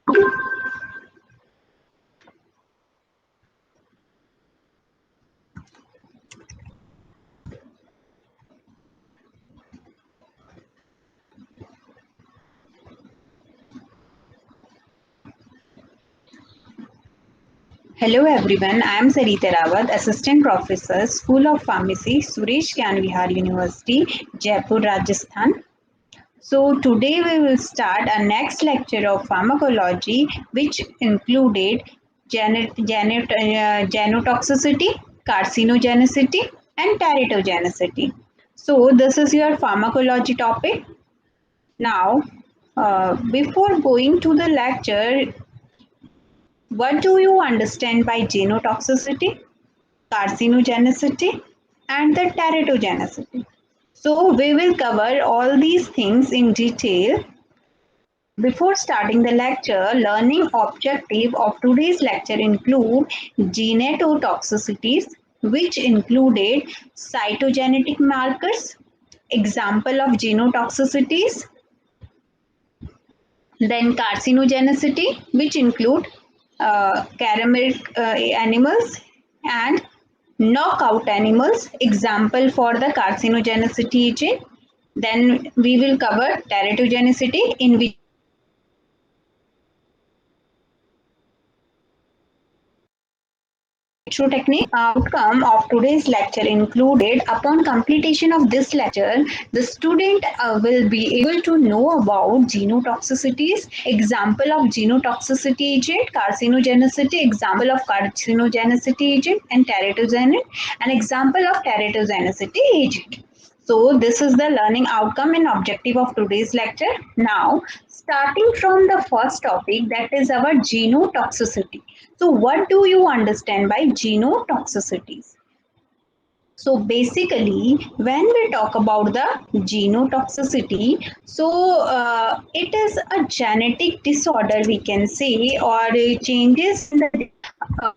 Hello everyone, I am Sarita Rawat, Assistant Professor, School of Pharmacy, Suresh Gyan Vihar University, Jaipur, Rajasthan. So today we will start our next lecture of pharmacology, which included genotoxicity, carcinogenicity, and teratogenicity. So this is your pharmacology topic. Now, before going to the lecture, what do you understand by genotoxicity, carcinogenicity, and the teratogenicity? So, we will cover all these things in detail. Before starting the lecture, learning objective of today's lecture include genotoxicities, which included cytogenetic markers, example of genotoxicities, then carcinogenicity, which include caramel animals and knockout animals, example for the carcinogenicity agent. Then we will cover teratogenicity, in which vitro technique. Outcome of today's lecture included, upon completion of this lecture, the student will be able to know about genotoxicities, example of genotoxicity agent, carcinogenicity, example of carcinogenicity agent, and teratogenicity, an example of teratogenicity agent. So this is the learning outcome and objective of today's lecture. Now, starting from the first topic, that is our genotoxicity. So what do you understand by genotoxicities? So basically, when we talk about the genotoxicity, so it is a genetic disorder, we can say, or changes in the uh,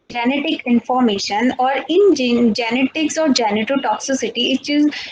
genetic information, or in genetics or genotoxicity,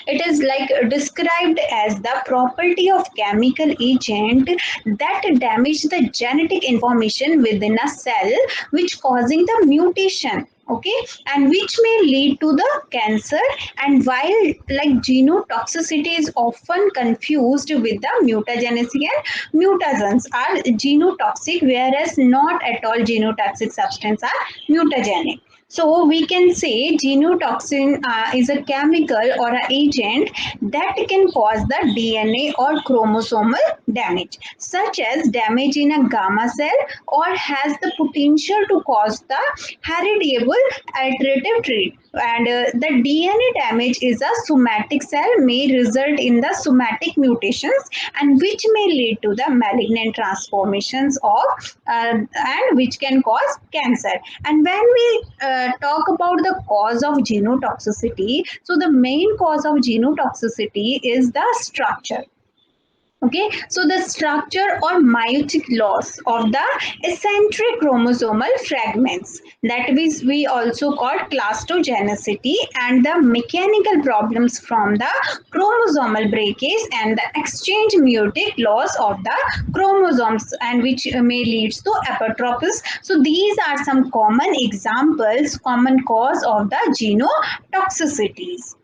it is like described as the property of chemical agent that damage the genetic information within a cell, which causing the mutation, okay, and which may lead to the cancer. And while like genotoxicity is often confused with the mutagenicity, and mutagens are genotoxic, whereas not at all genotoxic substances are mutagenic. So we can say genotoxin is a chemical or an agent that can cause the DNA or chromosomal damage, such as damage in a gamma cell, or has the potential to cause the heritable alterative trait. And the DNA damage is a somatic cell may result in the somatic mutations, and which may lead to the malignant transformations of and which can cause cancer. And when we talk about the cause of genotoxicity, so the main cause of genotoxicity is the structure. Okay, so the structure or meiotic loss of the eccentric chromosomal fragments, that is we also call clastogenicity, and the mechanical problems from the chromosomal breakage and the exchange meiotic loss of the chromosomes, and which may lead to apoptosis. So these are some common examples, common cause of the genotoxicities.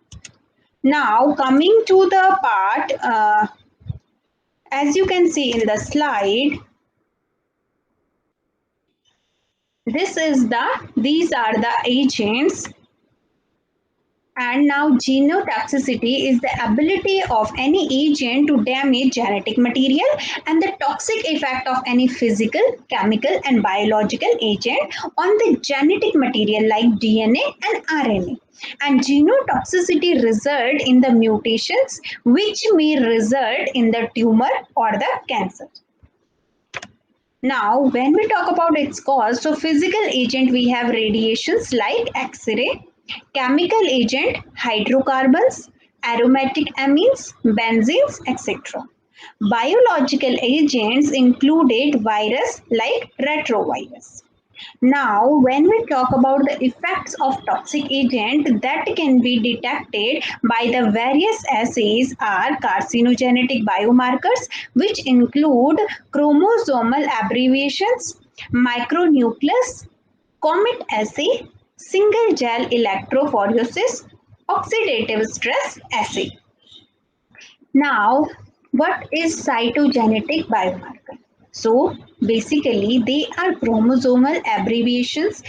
Now coming to the part, as you can see in the slide, these are the agents. And now genotoxicity is the ability of any agent to damage genetic material, and the toxic effect of any physical, chemical, and biological agent on the genetic material like DNA and RNA. And genotoxicity result in the mutations, which may result in the tumor or the cancer. Now, when we talk about its cause, so physical agent we have radiations like X-ray, chemical agent hydrocarbons, aromatic amines, benzenes, etc. Biological agents included virus like retrovirus. Now, when we talk about the effects of toxic agent that can be detected by the various assays are carcinogenic biomarkers, which include chromosomal abbreviations, micronucleus, comet assay, single gel electrophoresis, oxidative stress assay. Now, what is cytogenetic biomarker? So basically, they are chromosomal abbreviations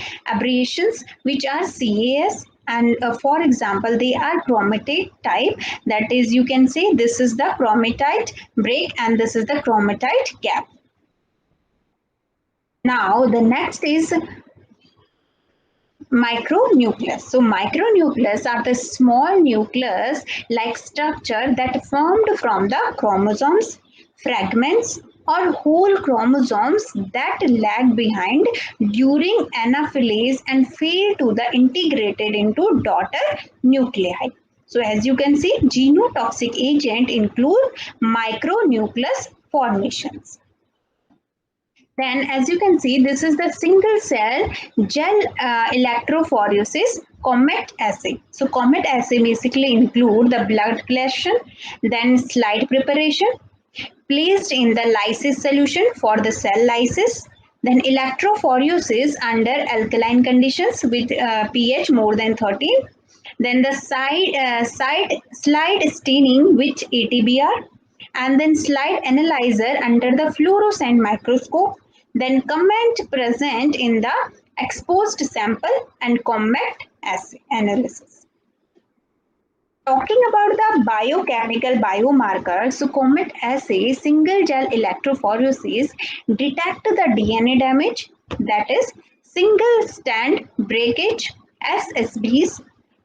which are CAS, and for example, they are chromatide type. That is, you can say this is the chromatide break and this is the chromatide gap. Now, the next is micronucleus. So micronucleus are the small nucleus like structure that formed from the chromosomes, fragments or whole chromosomes that lag behind during anaphylase and fail to the integrated into daughter nuclei. So as you can see, genotoxic agent include micronucleus formations. Then, as you can see, this is the single cell gel electrophoresis COMET assay. So, COMET assay basically include the blood collection, then slide preparation, placed in the lysis solution for the cell lysis, then electrophoresis under alkaline conditions with pH more than 13, then the slide staining with ATBR, and then slide analyzer under the fluorescent microscope, then comment present in the exposed sample and COMET assay analysis. Talking about the biochemical biomarkers, so COMET assay single gel electrophoresis detect the DNA damage, that is single strand breakage, SSBs.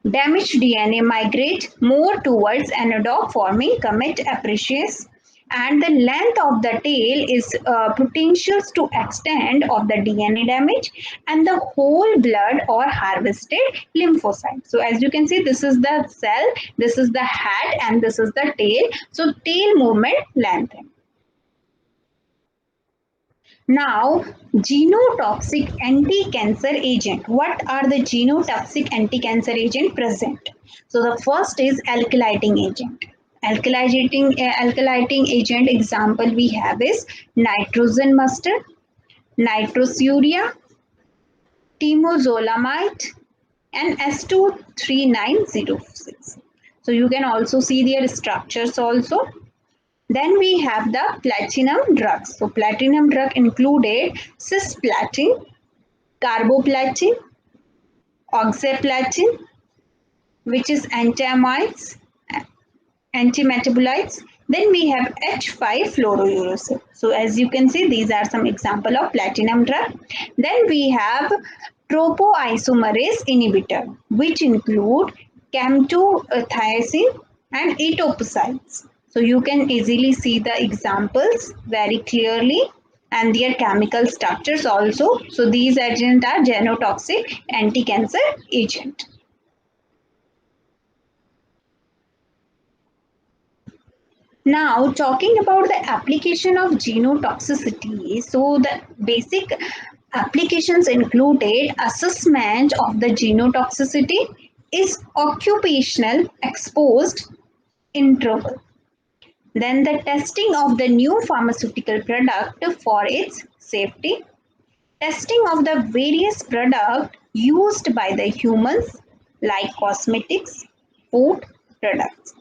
Damaged DNA migrate more towards anodog forming comet apices, and the length of the tail is potentials to extend of the DNA damage and the whole blood or harvested lymphocyte. So as you can see, this is the cell, this is the head, and this is the tail. So tail movement length. Now, genotoxic anti-cancer agent. What are the genotoxic anti-cancer agent present? So the first is alkylating agent. Alkylating agent example we have is nitrogen mustard, nitrosurea, temozolomide, and S23906. So you can also see their structures also. Then we have the platinum drugs. So platinum drug included cisplatin, carboplatin, oxaliplatin, which is antiamides, antimetabolites. Then we have H5 fluorouracil. So as you can see, these are some example of platinum drug. Then we have topoisomerase inhibitor, which include camptothiosin and etoposide. So you can easily see the examples very clearly and their chemical structures also. So these agents are genotoxic anti-cancer agent. Now, talking about the application of genotoxicity, so the basic applications included assessment of the genotoxicity is occupational exposed interval. Then the testing of the new pharmaceutical product for its safety, testing of the various products used by the humans like cosmetics, food products.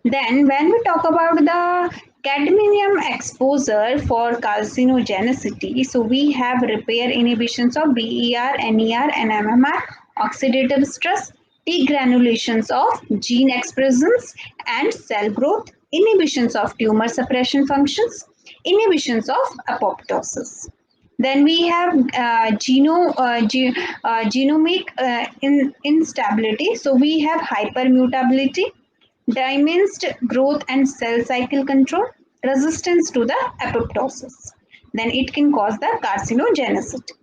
Then when we talk about the cadmium exposure for carcinogenicity, so we have repair inhibitions of BER, NER and MMR, oxidative stress, degranulations of gene expressions and cell growth, inhibitions of tumor suppression functions, inhibitions of apoptosis. Then we have genomic instability. So we have hypermutability, diminished growth and cell cycle control, resistance to the apoptosis. Then it can cause the carcinogenicity.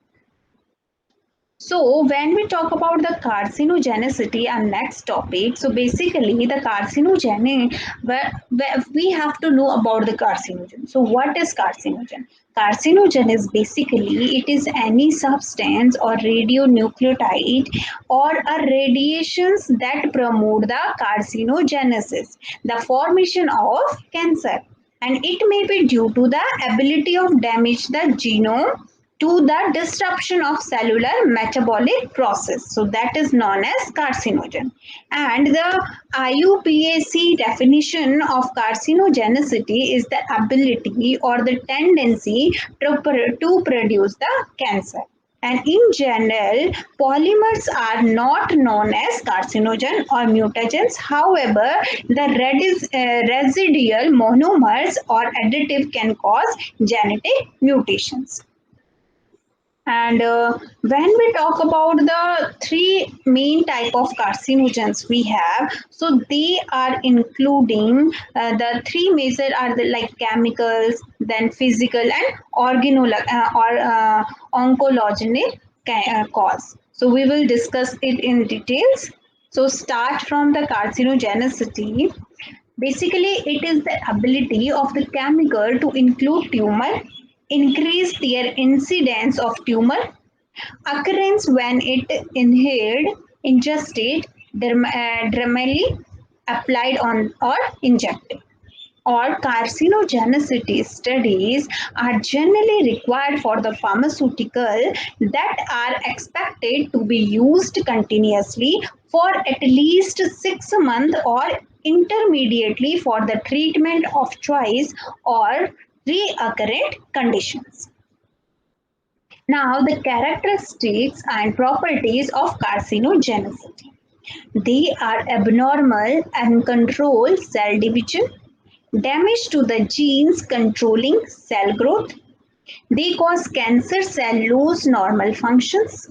So when we talk about the carcinogenicity, our next topic, so basically the carcinogen, where we have to know about the carcinogen. So what is carcinogen? Carcinogen is basically it is any substance or radionuclide or a radiations that promote the carcinogenesis, the formation of cancer, and it may be due to the ability of damage the genome to the disruption of cellular metabolic process. So that is known as carcinogen. And the IUPAC definition of carcinogenicity is the ability or the tendency to produce the cancer. And in general, polymers are not known as carcinogen or mutagens. However, the residual monomers or additive can cause genetic mutations. And when we talk about the three main type of carcinogens we have, so they are including the three major are the like chemicals, then physical and oncogenic cause. So we will discuss it in details. So start from the carcinogenicity. Basically, it is the ability of the chemical to include tumor, increase their incidence of tumor, occurrence when it inhaled, ingested, dermally applied on or injected. Or carcinogenicity studies are generally required for the pharmaceutical that are expected to be used continuously for at least 6 months or intermediately for the treatment of choice or recurrent conditions. Now, the characteristics and properties of carcinogenicity. They are abnormal and uncontrolled cell division, damage to the genes controlling cell growth. They cause cancer cell lose normal functions.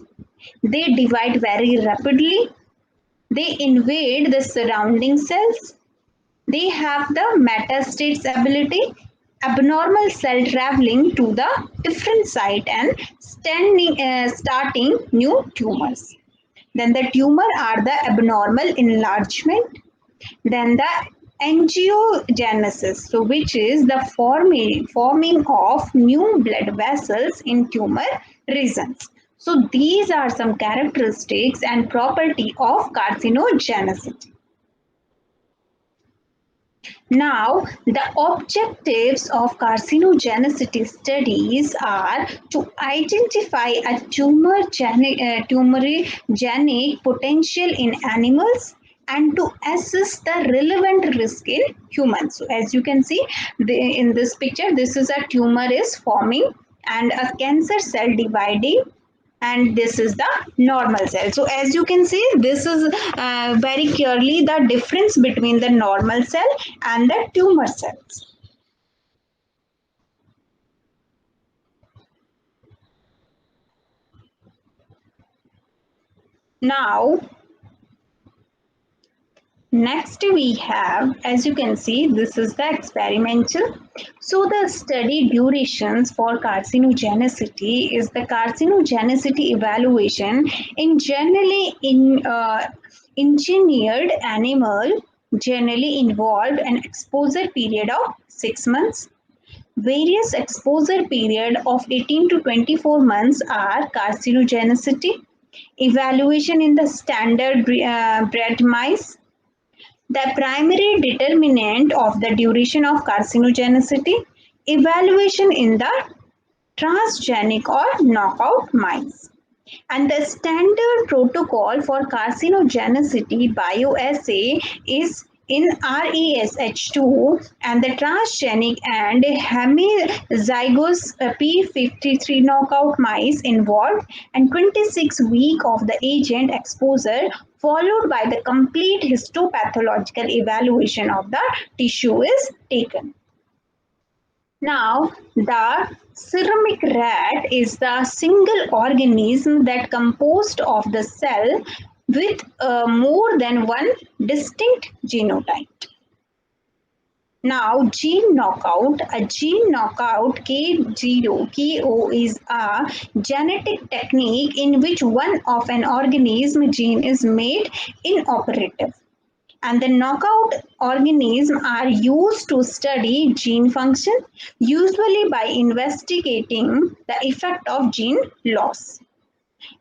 They divide very rapidly. They invade the surrounding cells. They have the metastasis ability, abnormal cell traveling to the different site and starting new tumors. Then the tumor are the abnormal enlargement. Then the angiogenesis, so which is the forming of new blood vessels in tumor regions. So these are some characteristics and property of carcinogenicity. Now, the objectives of carcinogenicity studies are to identify a tumorigenic potential in animals and to assess the relevant risk in humans. So, as you can see in this picture, this is a tumor is forming and a cancer cell dividing, and this is the normal cell. So as you can see, this is very clearly the difference between the normal cell and the tumor cells. Now, next we have, as you can see, this is the experimental. So the study durations for carcinogenicity is the carcinogenicity evaluation in generally in engineered animal generally involved an exposure period of 6 months. Various exposure period of 18 to 24 months are carcinogenicity, evaluation in the standard bred mice. The primary determinant of the duration of carcinogenicity, evaluation in the transgenic or knockout mice. And the standard protocol for carcinogenicity bioassay is in RESH2 and the transgenic and hemizygous P53 knockout mice involved and 26 weeks of the agent exposure followed by the complete histopathological evaluation of the tissue is taken. Now, the ceramic rat is the single organism that composed of the cell with more than one distinct genotype. Now, gene knockout. A gene knockout KO is a genetic technique in which one of an organism gene is made inoperative. And the knockout organisms are used to study gene function, usually by investigating the effect of gene loss.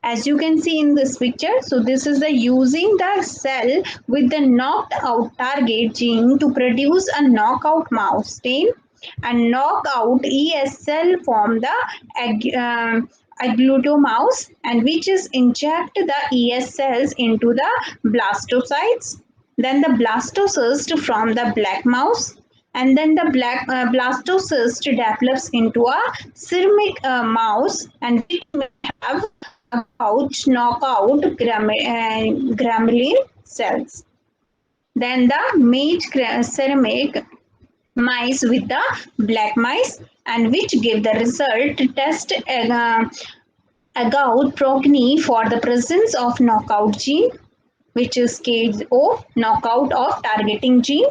As you can see in this picture, so this is the using the cell with the knocked out target gene to produce a knockout mouse stain and knock out ESL from the aglutomouse, and which is inject the ES cells into the blastocytes, then the blastocyst from the black mouse, and then the black blastocyst develops into a ceramic mouse, and which may have pouch knockout grammaline cells. Then the ceramic mice with the black mice, and which give the result test about progeny for the presence of knockout gene, which is KO, knockout of targeting gene,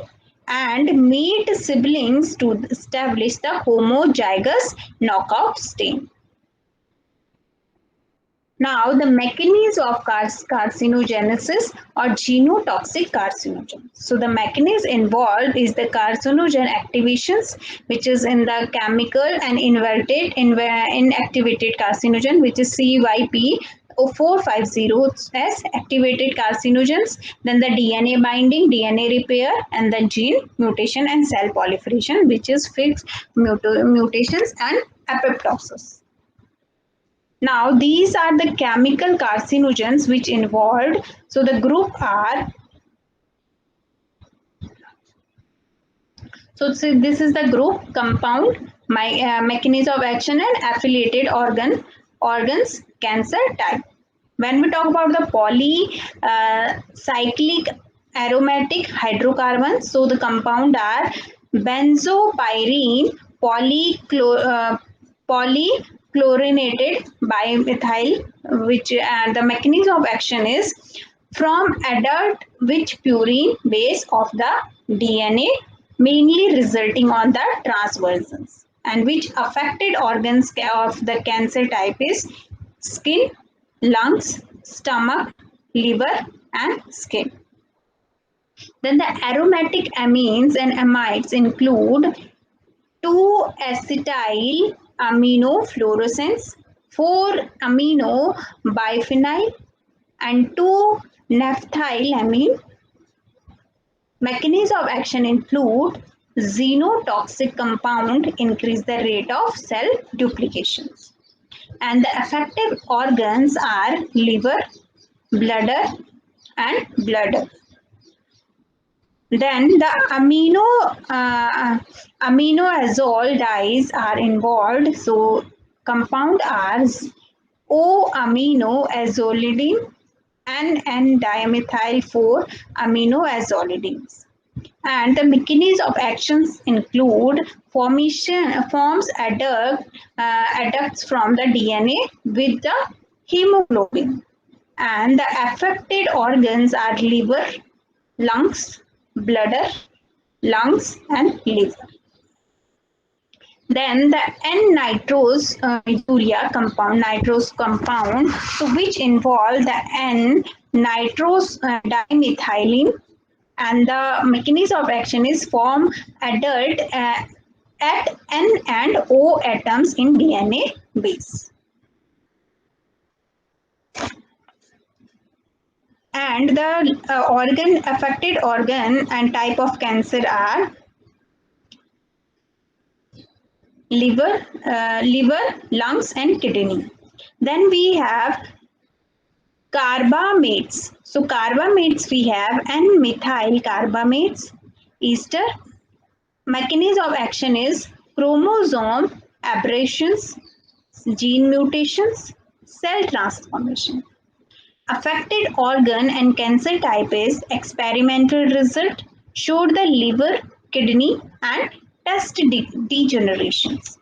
and meet siblings to establish the homozygous knockout stain. Now, the mechanism of carcinogenesis or genotoxic carcinogen. So, the mechanism involved is the carcinogen activations, which is in the chemical and inactivated carcinogen, which is CYP 450S activated carcinogens, then the DNA binding, DNA repair, and the gene mutation and cell proliferation, which is fixed mutations and apoptosis. Now, these are the chemical carcinogens which involved. So, the group are, so this is the group compound, mechanism of action and affiliated organs, cancer type. When we talk about the polycyclic aromatic hydrocarbons, so the compound are benzopyrene polychlorinated bimethyl, which the mechanism of action is from adult which purine base of the DNA, mainly resulting on the transversions, and which affected organs of the cancer type is skin, lungs, stomach, liver, and skin. Then the aromatic amines and amides include 2-acetyl aminofluorescence, 4-amino biphenyl, and 2-naphthylamine. Mechanism of action include xenotoxic compound increase the rate of cell duplications. And the affected organs are liver, bladder, and bladder. Then the aminoazole dyes are involved. So compound are O-aminoazolidine and N-dimethyl 4-aminoazolidines. And the mechanism of actions include forms adducts from the DNA with the hemoglobin. And the affected organs are liver, lungs, bladder, lungs, and liver. Then the N-nitrose nitrose compound, so which involve the N-nitrose dimethylene, and the mechanism of action is form adult at N and O atoms in DNA base. And the affected organ and type of cancer are liver, lungs, and kidney. Then we have carbamates. So carbamates we have N-methyl carbamates, ester. Mechanism of action is chromosome aberrations, gene mutations, cell transformation. Affected organ and cancer type is experimental result showed the liver, kidney, and test degenerations.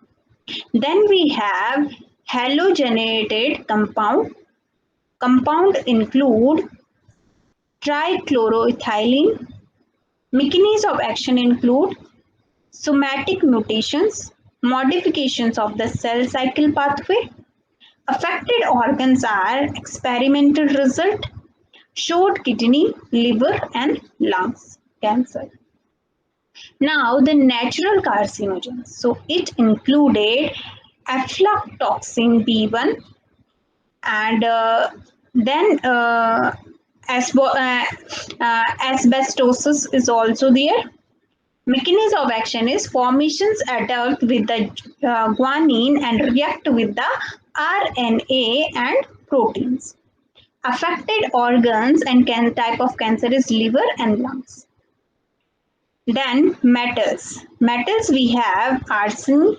Then we have halogenated compound. Compound include trichloroethylene. Mechanism of action include somatic mutations, modifications of the cell cycle pathway. Affected organs are experimental result showed kidney, liver, and lungs cancer. Now, the natural carcinogens. So, it included aflatoxin B1 and then asbestosis is also there. Mechanism of action is formations adapt with the guanine and react with the RNA and proteins. Affected organs and type of cancer is liver and lungs. Then metals. Metals we have arsenic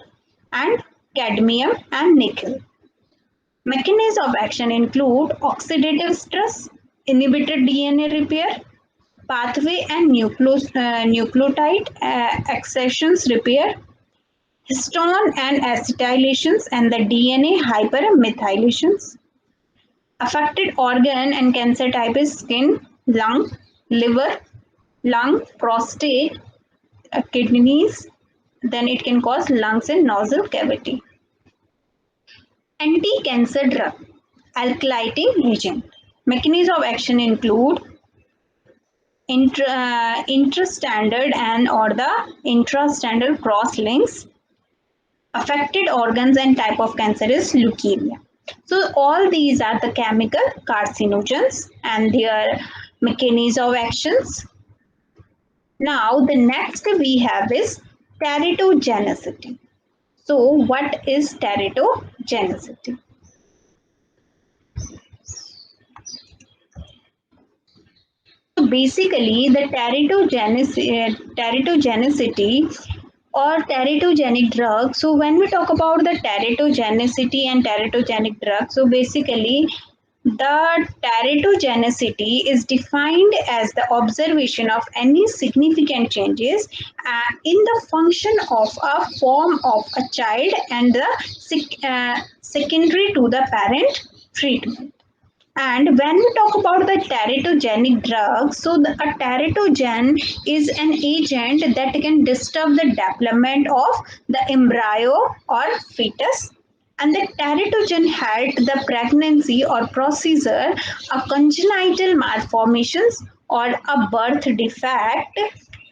and cadmium and nickel. Mechanism of action include oxidative stress, inhibited DNA repair, pathway and nucleotide accessions repair, histone and acetylations, and the DNA hypermethylations. Affected organ and cancer type is skin, lung, liver, lung, prostate, kidneys, then it can cause lungs and nostril cavity. Anti-cancer drug, alkylating agent. Mechanism of action include intrastandard and or the intrastandard cross links. Affected organs and type of cancer is leukemia. So all these are the chemical carcinogens and their mechanism of actions. Now the next we have is teratogenicity. So what is teratogenicity? So basically the teratogenicity or teratogenic drug. So when we talk about the teratogenicity and teratogenic drug, so basically the teratogenicity is defined as the observation of any significant changes in the function of a form of a child and the secondary to the parent treatment. And when we talk about the teratogenic drug, so a teratogen is an agent that can disturb the development of the embryo or fetus. And the teratogen halt the pregnancy or procedure, a congenital malformations or a birth defect.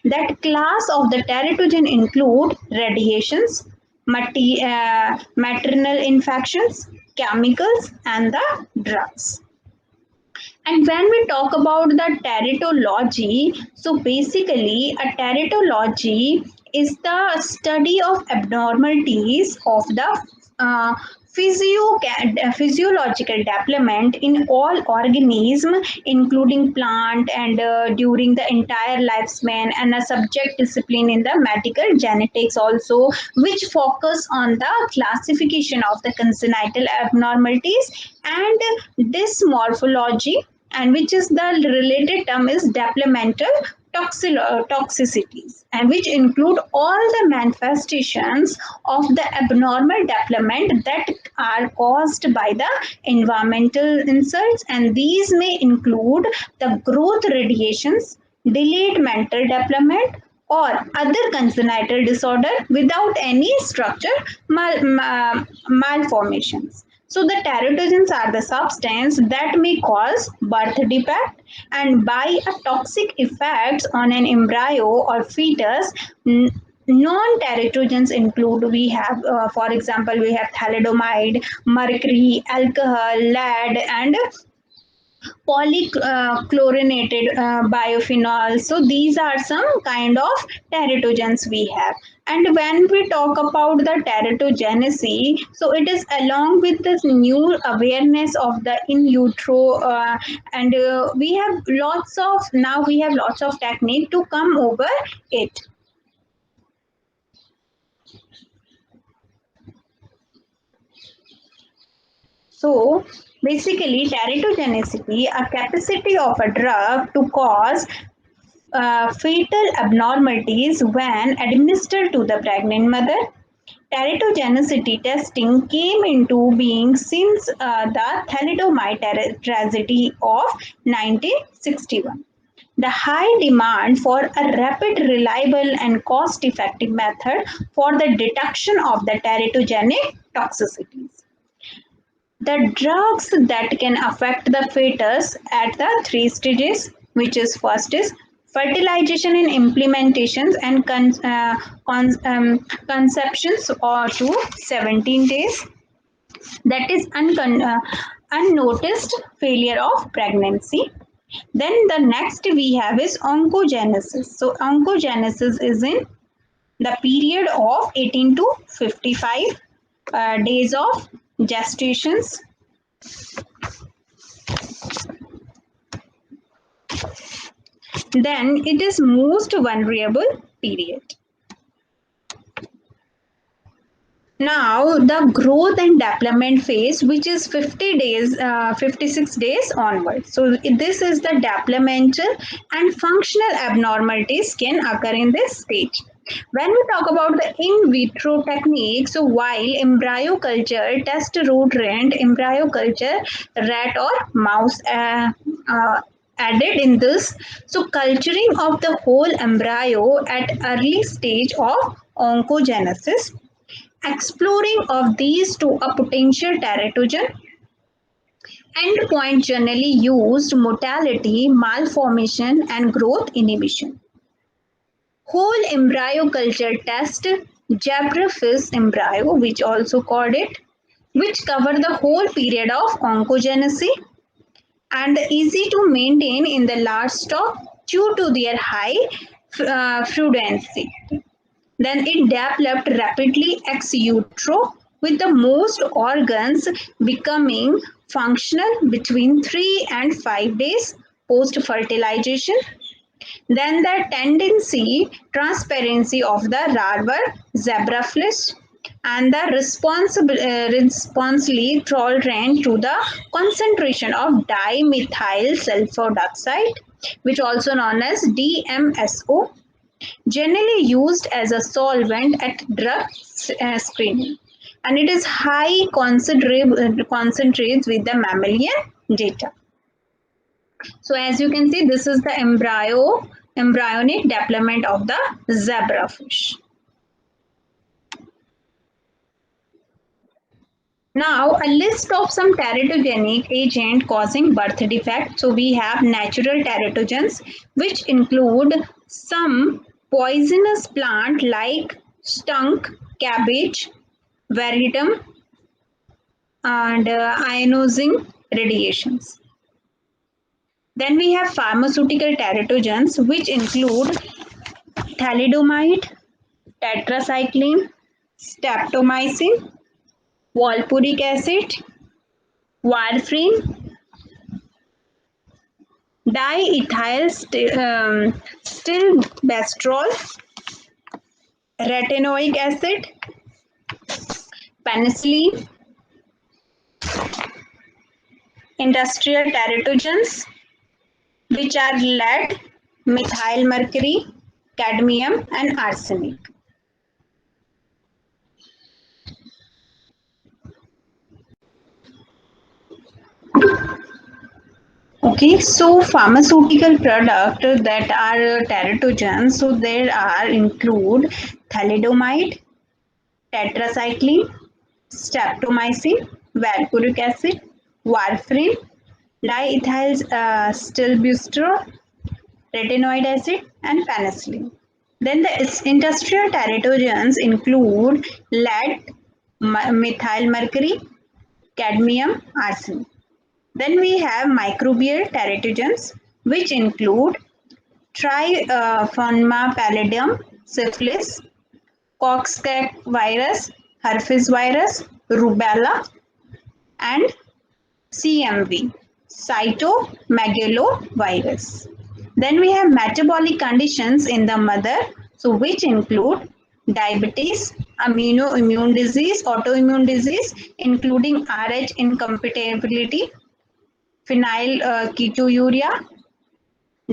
That class of the teratogen include radiations, maternal infections, chemicals, and the drugs. And when we talk about the teratology, so basically a teratology is the study of abnormalities of the uh, physiological development in all organisms, including plant and during the entire lifespan, and a subject discipline in the medical genetics also, which focus on the classification of the congenital abnormalities and dysmorphology, and which is the related term is developmental toxicities, and which include all the manifestations of the abnormal development that are caused by the environmental insults, and these may include the growth radiations, delayed mental development, or other congenital disorder without any structure malformations. So the teratogens are the substance that may cause birth defect and by a toxic effects on an embryo or fetus. Non-teratogens include we have, for example, we have thalidomide, mercury, alcohol, lead, and polychlorinated biophenol. So these are some kind of teratogens we have. And when we talk about the teratogenicity, so it is along with this new awareness of the in utero, and we have lots of technique to come over it. So basically, teratogenicity, a capacity of a drug to cause fetal abnormalities when administered to the pregnant mother. Teratogenicity testing came into being since the thalidomide tragedy of 1961. The high demand for a rapid, reliable, and cost effective method for the detection of the teratogenic toxicities. The drugs that can affect the fetus at the three stages, which is first is fertilization and implementations and conceptions or to 17 days, that is unnoticed failure of pregnancy. Then the next we have is oncogenesis. So oncogenesis is in the period of 18 to 55 days of gestations. Then it is most vulnerable period. Now the growth and development phase, which is 50 days, 56 days onwards. So this is the developmental and functional abnormalities can occur in this stage. When we talk about the in vitro technique, so while embryo culture, test rodent, embryo culture, rat or mouse added in this, so culturing of the whole embryo at early stage of oncogenesis, exploring of these to a potential teratogen endpoint generally used mortality, malformation, and growth inhibition. Whole embryo culture test, Zebrafish embryo, which also called it, which cover the whole period of oncogenesis and easy to maintain in the large stock due to their high frudency. Then it developed rapidly ex utero, with the most organs becoming functional between 3 and 5 days post fertilization. Then the tendency, transparency of the larval zebrafish and the responsibly tolerant to the concentration of dimethyl sulfur dioxide, which also known as DMSO, generally used as a solvent at drug screening, and it is high concentrates with the mammalian data. So as you can see, this is the embryonic development of the zebrafish. Now a list of some teratogenic agent causing birth defect. So we have natural teratogens, which include some poisonous plant like skunk, cabbage, veridum, and ionizing radiations. Then we have pharmaceutical teratogens, which include thalidomide, tetracycline, streptomycin, valproic acid, warfarin, diethyl stilbestrol, retinoic acid, penicillin, industrial teratogens, which are lead, methyl mercury, cadmium, and arsenic. Okay, so pharmaceutical product that are teratogens, so there are include thalidomide, tetracycline, streptomycin, valproic acid, warfarin, diethyl stilbestrol, retinoid acid, and penicillin. Then the industrial teratogens include lead, methyl mercury, cadmium, arsenic. Then we have microbial teratogens, which include Triphonema pallidum, syphilis, Coxsackie virus, herpes virus, rubella, and CMV, cytomegalovirus. Then we have metabolic conditions in the mother, so which include diabetes, autoimmune disease, including Rh incompatibility, phenylketonuria,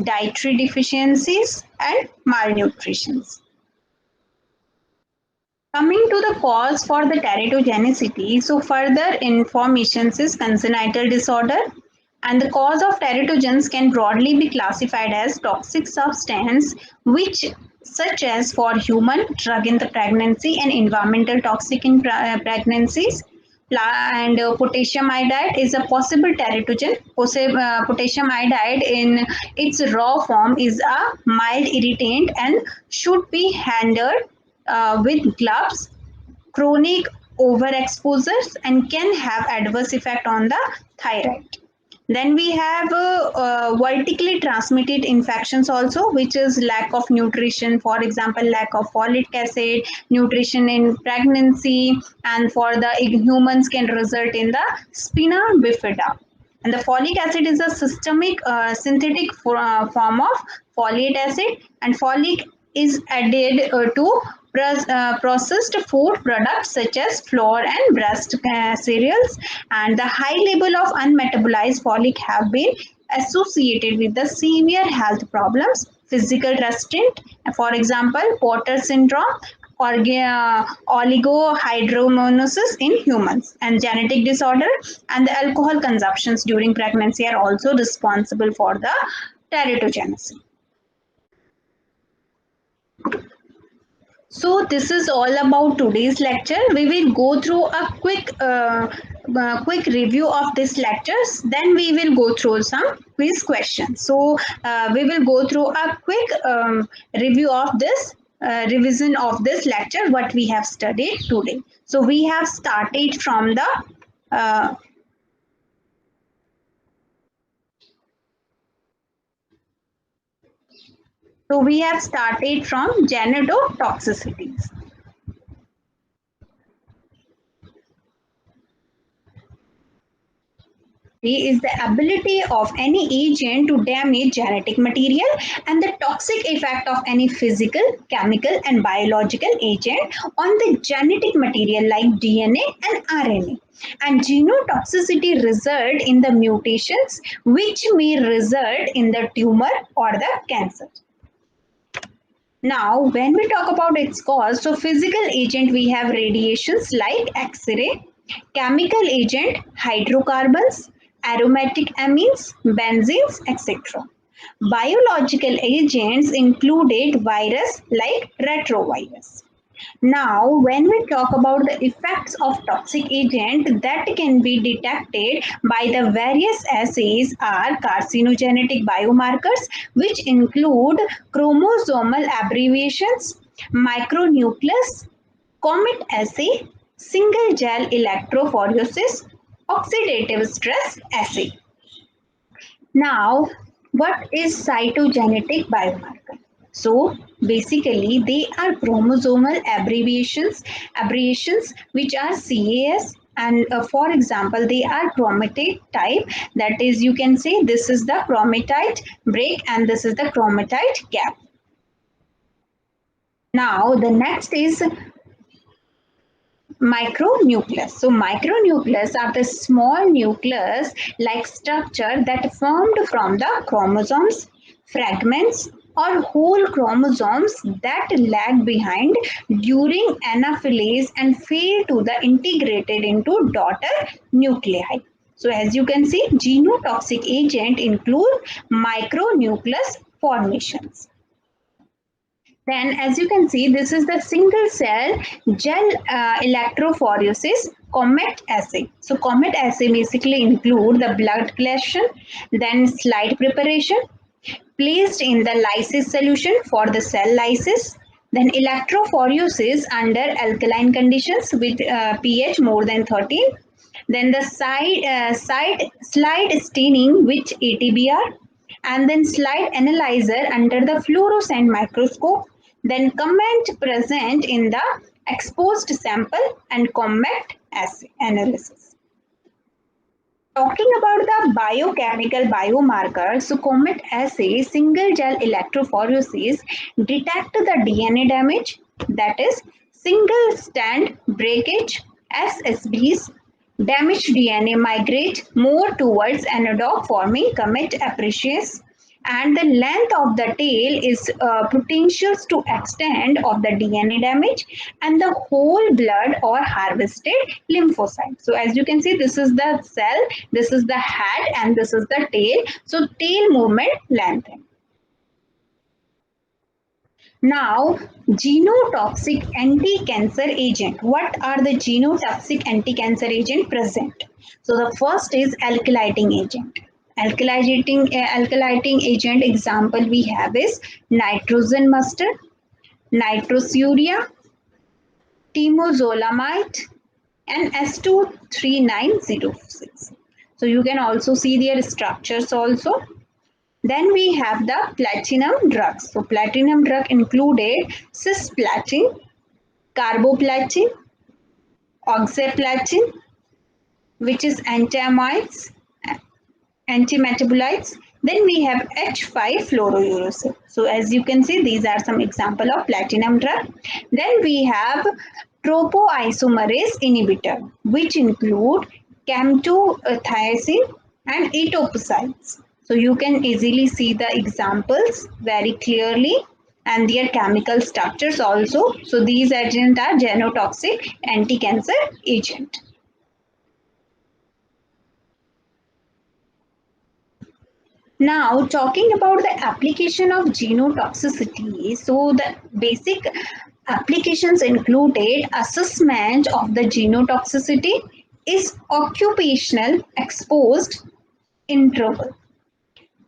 dietary deficiencies, and malnutrition. Coming to the cause for the teratogenicity, so further information is congenital disorder, And the cause of teratogens can broadly be classified as toxic substance, which such as for human drug in the pregnancy and environmental toxic in pregnancies. And potassium iodide is a possible teratogen. Potassium iodide in its raw form is a mild irritant and should be handled with gloves. Chronic overexposures and can have adverse effect on the thyroid. Then we have vertically transmitted infections also, which is lack of nutrition, for example, lack of folic acid, nutrition in pregnancy, and for the humans can result in the spina bifida. And the folic acid is a systemic synthetic form of folic acid, and folic is added to processed food products such as flour and breast cereals, and the high level of unmetabolized folic have been associated with the severe health problems, physical restraint, for example, Porter syndrome, oligohydramnios in humans, and genetic disorder, and the alcohol consumptions during pregnancy are also responsible for the teratogenesis. So this is all about today's lecture. We will go through a quick review of these lectures. Then we will go through some quiz questions. So we will go through a quick review of this revision of this lecture, what we have studied today. So we have started from the genotoxicities. Is the ability of any agent to damage genetic material and the toxic effect of any physical, chemical, and biological agent on the genetic material like DNA and RNA. And genotoxicity result in the mutations which may result in the tumor or the cancer. Now, when we talk about its cause, so physical agent we have radiations like X-ray, chemical agent hydrocarbons, aromatic amines, benzenes, etc. Biological agents included virus like retrovirus. Now, when we talk about the effects of toxic agent that can be detected by the various assays are carcinogenetic biomarkers, which include chromosomal abbreviations, micronucleus, comet assay, single gel electrophoresis, oxidative stress assay. Now, what is cytogenetic biomarker? So basically, they are chromosomal abbreviations which are CAS, and for example, they are chromatide type. That is, you can say this is the chromatide break and this is the chromatide gap. Now, the next is micronucleus. So micronucleus are the small nucleus like structure that formed from the chromosomes, fragments or whole chromosomes that lag behind during anaphylase and fail to the integrated into daughter nuclei. So as you can see, genotoxic agent include micronucleus formations. Then as you can see, this is the single cell gel electrophoresis COMET assay. So COMET assay basically include the blood collection, then slide preparation, placed in the lysis solution for the cell lysis, then electrophoresis under alkaline conditions with pH more than 13, then the slide staining with ATBR, and then slide analyzer under the fluorescent microscope, then comment present in the exposed sample and COMET assay analysis. Talking about the biochemical biomarker, so COMET assay single gel electrophoresis detect the DNA damage, that is single strand breakage, SSBs. Damaged DNA migrate more towards anodog forming COMET appreciates. and the length of the tail is potential to extent of the DNA damage and the whole blood or harvested lymphocyte. So as you can see, this is the cell, this is the head, and this is the tail. So tail movement lengthen. Now, genotoxic anti-cancer agent. What are the genotoxic anti-cancer agent present? So the first is alkylating agent. Alkylating agent example we have is nitrogen mustard, nitrosurea, temozolomide, and S23906. So you can also see their structures also. Then we have the platinum drugs. So platinum drug included cisplatin, carboplatin, oxaliplatin, which is antiamides, antimetabolites. Then we have H5 fluorouracil. So as you can see, these are some example of platinum drug. Then we have topoisomerase inhibitor, which include camptothiosin and etoposide. So you can easily see the examples very clearly and their chemical structures also. So these agents are genotoxic anti-cancer agent. Now, talking about the application of genotoxicity, so the basic applications included assessment of the genotoxicity is occupational exposed interval.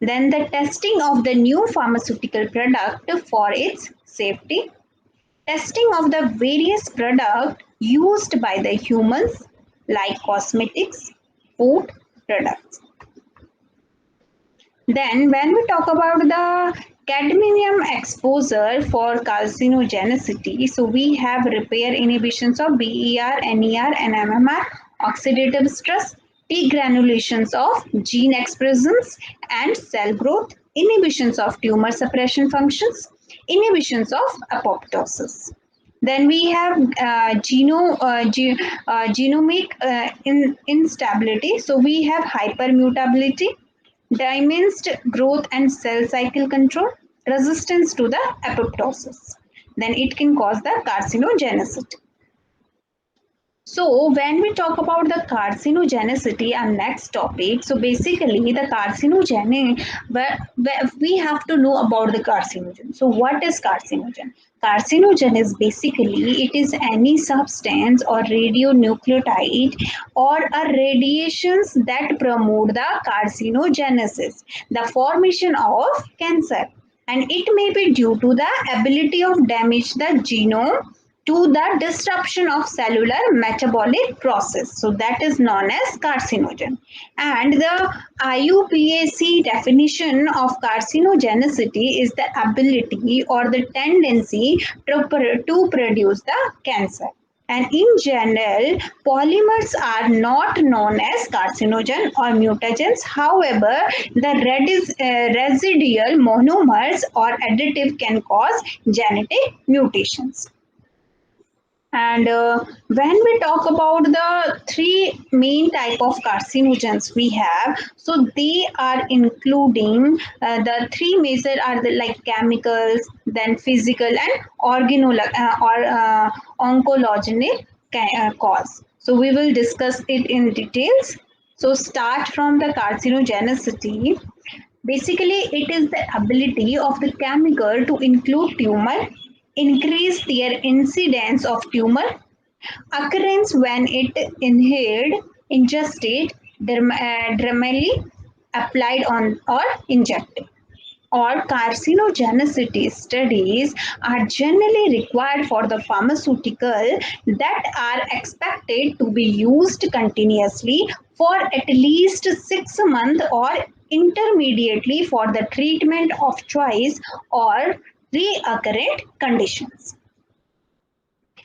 Then the testing of the new pharmaceutical product for its safety, testing of the various products used by the humans like cosmetics, food products. Then when we talk about the cadmium exposure for carcinogenicity, so we have repair inhibitions of BER, NER, and MMR, oxidative stress, degranulations of gene expressions and cell growth, inhibitions of tumor suppression functions, inhibitions of apoptosis. Then we have genomic instability. So we have hypermutability, diminished growth and cell cycle control, resistance to the apoptosis. Then it can cause the carcinogenicity. So when we talk about the carcinogenicity, our next topic, so basically the carcinogenic, we have to know about the carcinogen. So what is carcinogen? Carcinogen is basically, it is any substance or radionucleotide or a radiations that promote the carcinogenesis, the formation of cancer. And it may be due to the ability of damage the genome to the disruption of cellular metabolic process. So that is known as carcinogen. And the IUPAC definition of carcinogenicity is the ability or the tendency to produce the cancer. And in general, polymers are not known as carcinogen or mutagens. However, the residual monomers or additive can cause genetic mutations. And when we talk about the three main type of carcinogens we have, so they are including the three major are the like chemicals, then physical and oncogenic cause. So we will discuss it in details. So start from the carcinogenicity. Basically, it is the ability of the chemical to include tumor, increase their incidence of tumor, occurrence when it inhaled, ingested, dermally applied on or injected. Or carcinogenicity studies are generally required for the pharmaceutical that are expected to be used continuously for at least 6 months or intermediately for the treatment of choice or recurrent conditions.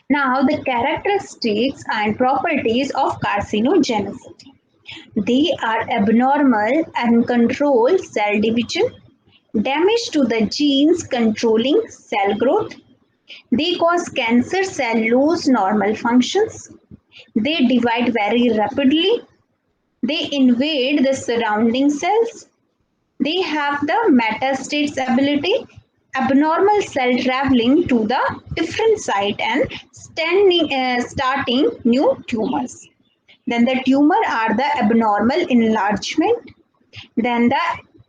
Now, the characteristics and properties of carcinogenicity. They are abnormal and uncontrolled cell division, damage to the genes controlling cell growth. They cause cancer cell lose normal functions. They divide very rapidly. They invade the surrounding cells. They have the metastates ability, abnormal cell traveling to the different site and starting new tumors. Then the tumor are the abnormal enlargement. Then the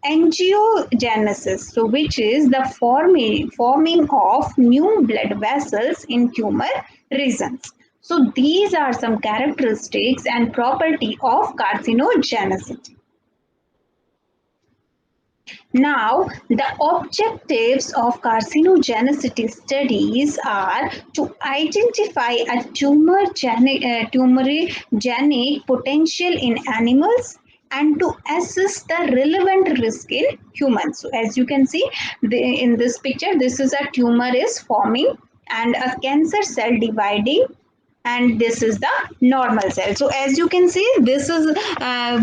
angiogenesis, so which is the forming of new blood vessels in tumor regions. So these are some characteristics and property of carcinogenicity. Now, the objectives of carcinogenicity studies are to identify a tumorigenic potential in animals and to assess the relevant risk in humans. So, as you can see in this picture, this is a tumor is forming and a cancer cell dividing, and this is the normal cell. So as you can see, this is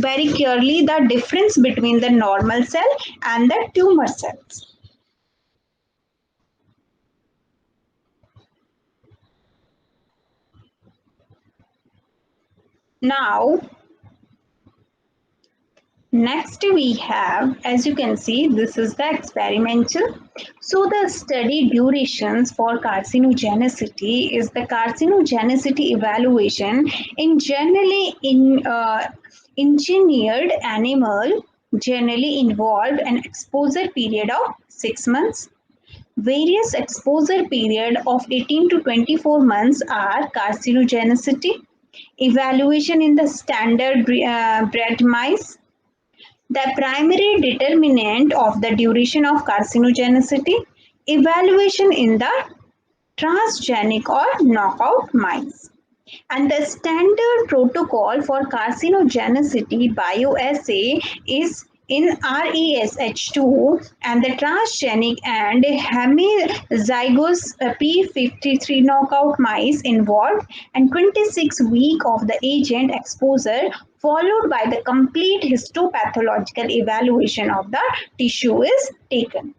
very clearly the difference between the normal cell and the tumor cells. Now next we have, as you can see, this is the experimental. So the study durations for carcinogenicity is the carcinogenicity evaluation in generally in engineered animal generally involved an exposure period of 6 months. Various exposure period of 18 to 24 months are carcinogenicity evaluation in the standard bred mice. The primary determinant of the duration of carcinogenicity evaluation in the transgenic or knockout mice. And the standard protocol for carcinogenicity bioassay is in RESH2, and the transgenic and hemizygous P53 knockout mice involved and 26 weeks of the agent exposure followed by the complete histopathological evaluation of the tissue is taken.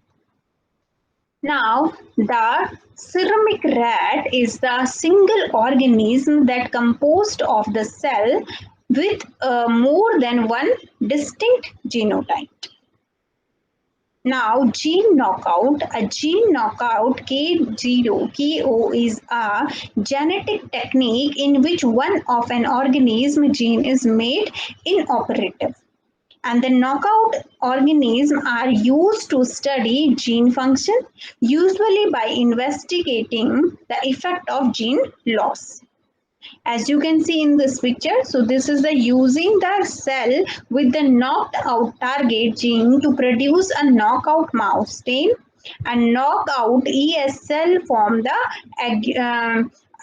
Now, the ceramic rat is the single organism that composed of the cell with more than one distinct genotype. Now, gene knockout, a gene knockout KO is a genetic technique in which one of an organism gene is made inoperative, and the knockout organisms are used to study gene function, usually by investigating the effect of gene loss. As you can see in this picture, so this is the using the cell with the knocked out target gene to produce a knockout mouse stain, and knockout ES cell from the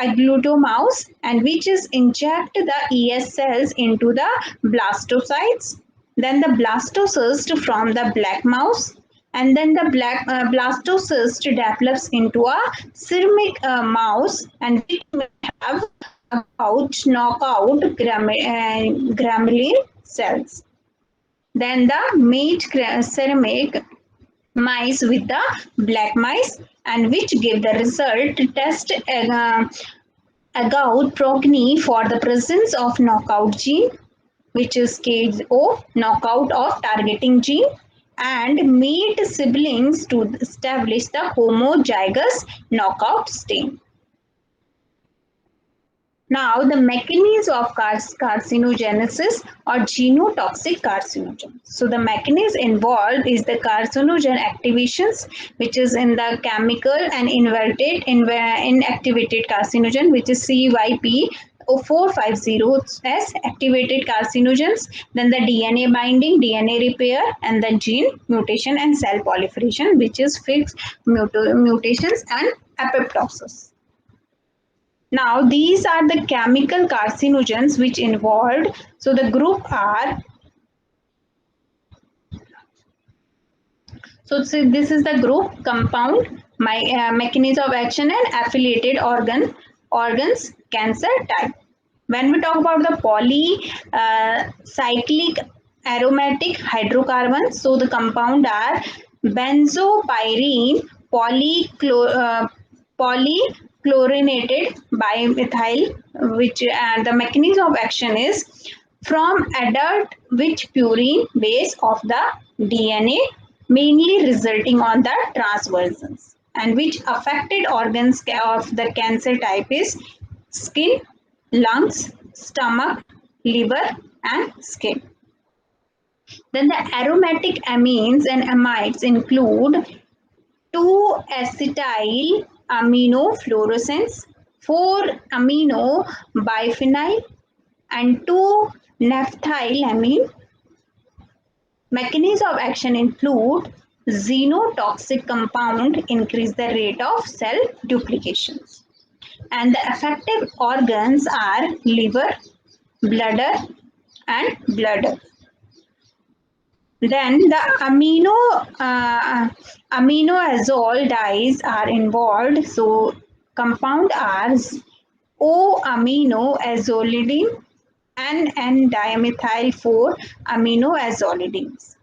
aglutomouse, and which is inject the ES cells into the blastocytes, then the blastocyst from the black mouse, and then the blastocyst develops into a ceramic mouse, and which may have about knockout grammaline cells. Then the mate ceramic mice with the black mice, and which give the result test agout progeny for the presence of knockout gene, which is KO, knockout of targeting gene, and mate siblings to establish the homozygous knockout stain. Now, the mechanism of carcinogenesis or genotoxic carcinogen. So, the mechanism involved is the carcinogen activations, which is in the chemical and inactivated carcinogen, which is CYP 450S activated carcinogens, then the DNA binding, DNA repair, and the gene mutation and cell proliferation, which is fixed mutations and apoptosis. Now, these are the chemical carcinogens which involved. So, the group are, so this is the group compound, mechanism of action and affiliated organs, cancer type. When we talk about the polycyclic aromatic hydrocarbons, so the compound are benzopyrene polychlorinated bimethyl, which the mechanism of action is from adult with purine base of the DNA, mainly resulting on the transversions. And which affected organs of the cancer type is skin, lungs, stomach, liver, and skin. Then the aromatic amines and amides include 2-acetyl aminofluorescence, 4-amino biphenyl, and 2-naphthylamine. Mechanisms of action include xenotoxic compound increase the rate of cell duplications. And the affected organs are liver, bladder, and bladder. Then the aminoazole dyes are involved. So compound are O-aminoazolidine and N-dimethyl 4-aminoazolidines.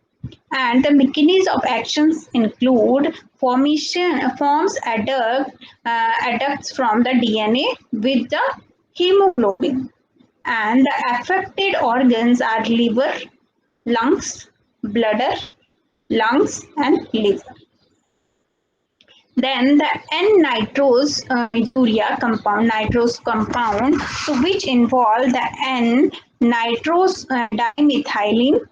And the mechanisms of actions include forms adducts from the DNA with the hemoglobin. And the affected organs are liver, lungs, bladder, lungs, and liver. Then the N-nitrose nitrose compound, so which involve the N-nitrose dimethylene,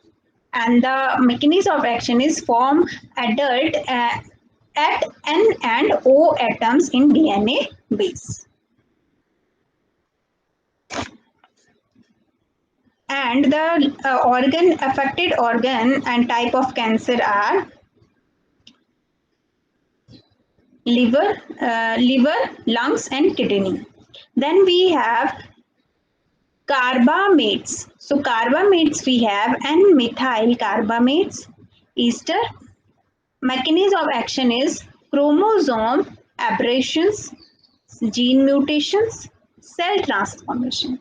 and the mechanism of action is form adult at N and O atoms in DNA base. And the affected organ and type of cancer are liver, lungs, and kidney. Then we have carbamates. So carbamates we have N-methyl carbamates, ester. Mechanism of action is chromosome aberrations, gene mutations, cell transformation.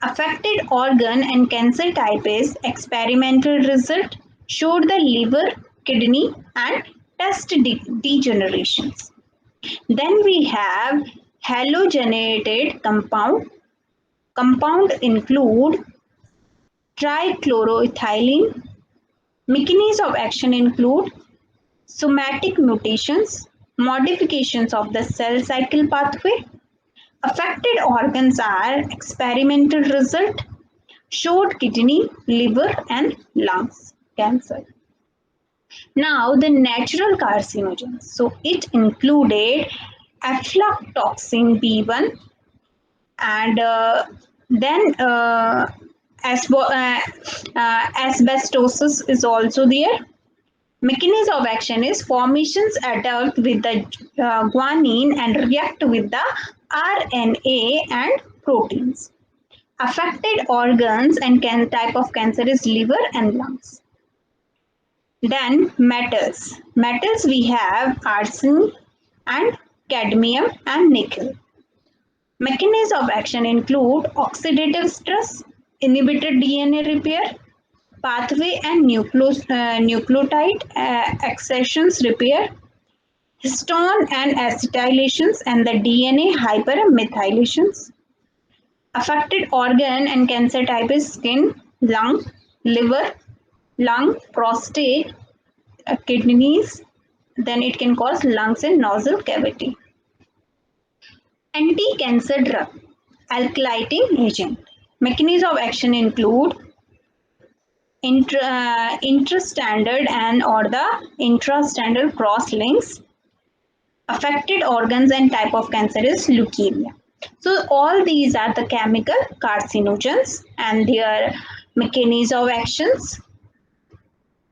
Affected organ and cancer type is experimental result showed the liver, kidney, and test degenerations. Then we have halogenated compound. Compound include trichloroethylene. Mechanisms of action include somatic mutations, modifications of the cell cycle pathway. Affected organs are experimental result showed kidney, liver, and lungs cancer. Now the natural carcinogens. So it included aflatoxin B1 and then asbestosis is also there. Mechanism of action is formations adduct with the guanine and react with the RNA and proteins. Affected organs and type of cancer is liver and lungs. Then metals. Metals we have arsen and cadmium and nickel. Mechanisms of action include oxidative stress, inhibited DNA repair, pathway and nucleotide accessions repair, histone and acetylations, and the DNA hypermethylations. Affected organ and cancer type is skin, lung, liver, lung, prostate, kidneys. Then it can cause lungs and nostril cavity. Anti-cancer drug, alkylating agent. Mechanism of action include intrastandard and or the intrastandard cross links. Affected organs and type of cancer is leukemia. So all these are the chemical carcinogens and their mechanism of actions.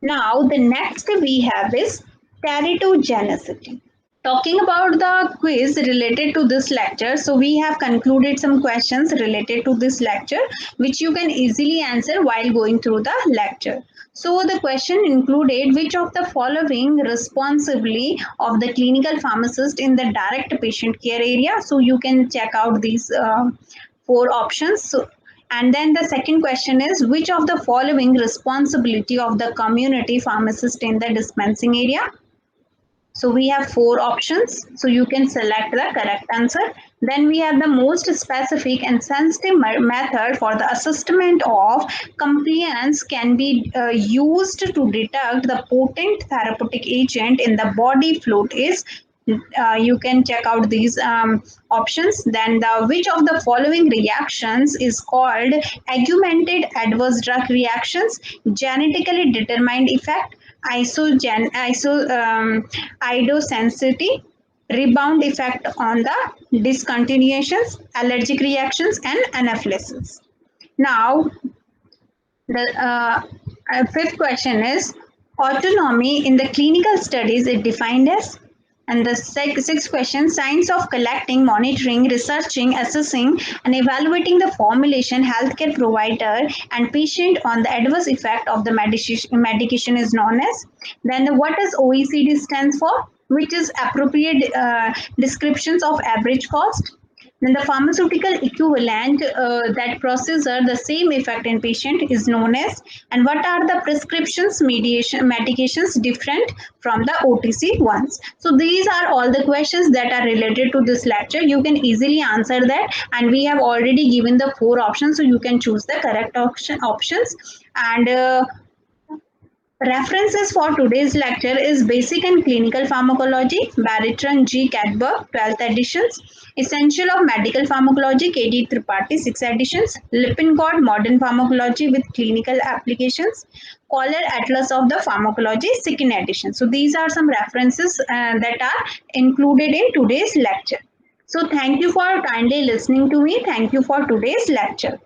Now the next we have is teratogenicity. Talking about the quiz related to this lecture, so we have concluded some questions related to this lecture which you can easily answer while going through the lecture. So the question included which of the following responsibly of the clinical pharmacist in the direct patient care area. So you can check out these 4 options. So, and then the second question is which of the following responsibility of the community pharmacist in the dispensing area. So we have four options. So you can select the correct answer. Then we have the most specific and sensitive method for the assessment of compliance can be used to detect the potent therapeutic agent in the body fluid is you can check out these options. Then the which of the following reactions is called augmented adverse drug reactions, genetically determined effect, idosensity, rebound effect on the discontinuations, allergic reactions, and anaphylaxis. Now, the fifth question is autonomy in the clinical studies is defined as. And the sixth question, science of collecting, monitoring, researching, assessing, and evaluating the formulation, healthcare provider, and patient on the adverse effect of the medication is known as. Then what does OECD stands for? Which is appropriate descriptions of average cost. Then the pharmaceutical equivalent that processor the same effect in patient is known as. And what are the prescriptions medications different from the OTC ones? So these are all the questions that are related to this lecture. You can easily answer that, and we have already given the four options, so you can choose the correct options. And references for today's lecture is Basic and Clinical Pharmacology, Barrington G. Cadbury, 12th editions, Essential of Medical Pharmacology, K.D. Tripathi, 6 editions, Lippincott, Modern Pharmacology with Clinical Applications, Collar Atlas of the Pharmacology, 2nd edition. So these are some references that are included in today's lecture. So thank you for kindly listening to me. Thank you for today's lecture.